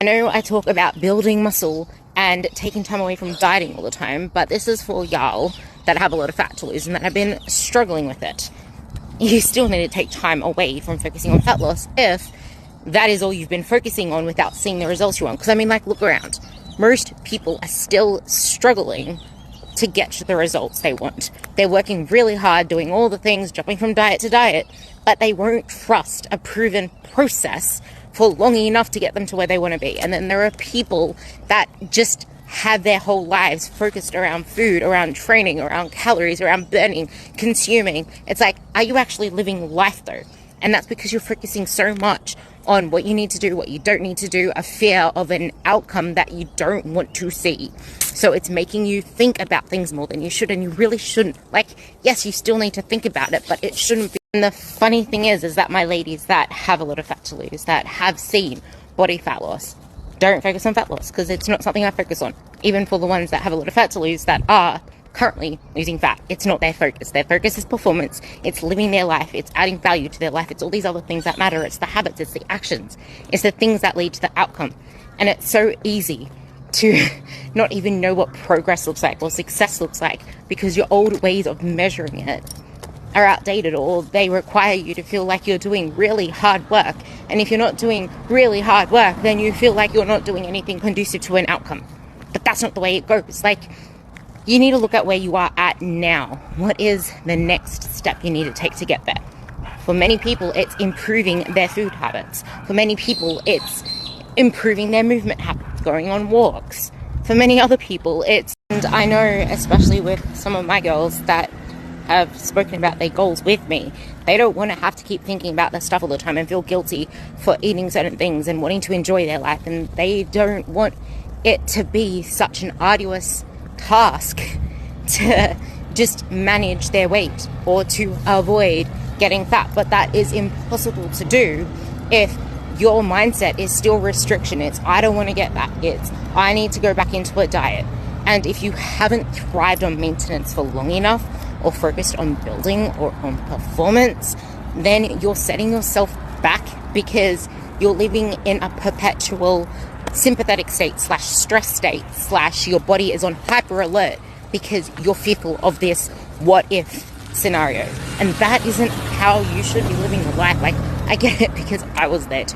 know I talk about building muscle and taking time away from dieting all the time, but this is for y'all that have a lot of fat to lose and that have been struggling with it. You still need to take time away from focusing on fat loss if that is all you've been focusing on without seeing the results you want. Because I mean, like, look around. Most people are still struggling to get to the results they want. They're working really hard, doing all the things, jumping from diet to diet, but they won't trust a proven process for long enough to get them to where they want to be. And then there are people that just have their whole lives focused around food, around training, around calories, around burning, consuming. It's like, are you actually living life though? And that's because you're focusing so much on what you need to do, what you don't need to do, a fear of an outcome that you don't want to see. So it's making you think about things more than you should, and you really shouldn't. Like, yes, you still need to think about it, but it shouldn't be. And the funny thing is that my ladies that have a lot of fat to lose, that have seen body fat loss, don't focus on fat loss, because it's not something I focus on. Even for the ones that have a lot of fat to lose that are currently losing fat, it's not their focus. Their focus is performance. It's living their life. It's adding value to their life. It's all these other things that matter. It's the habits. It's the actions. It's the things that lead to the outcome. And it's so easy to not even know what progress looks like or success looks like, because your old ways of measuring it are outdated, or they require you to feel like you're doing really hard work. And if you're not doing really hard work, then you feel like you're not doing anything conducive to an outcome. But that's not the way it goes. Like, you need to look at where you are at now. What is the next step you need to take to get there? For many people, it's improving their food habits. For many people, it's improving their movement habits, going on walks. For many other people, and I know, especially with some of my girls that have spoken about their goals with me, they don't want to have to keep thinking about their stuff all the time and feel guilty for eating certain things and wanting to enjoy their life. And they don't want it to be such an arduous task to just manage their weight or to avoid getting fat. But that is impossible to do if your mindset is still restriction. It's, I don't want to get that. It's, I need to go back into a diet. And if you haven't thrived on maintenance for long enough, or focused on building or on performance, then you're setting yourself back, because you're living in a perpetual sympathetic state / stress state / your body is on hyper alert because you're fearful of this what if scenario. And that isn't how you should be living your life. Like, I get it, because I was there too.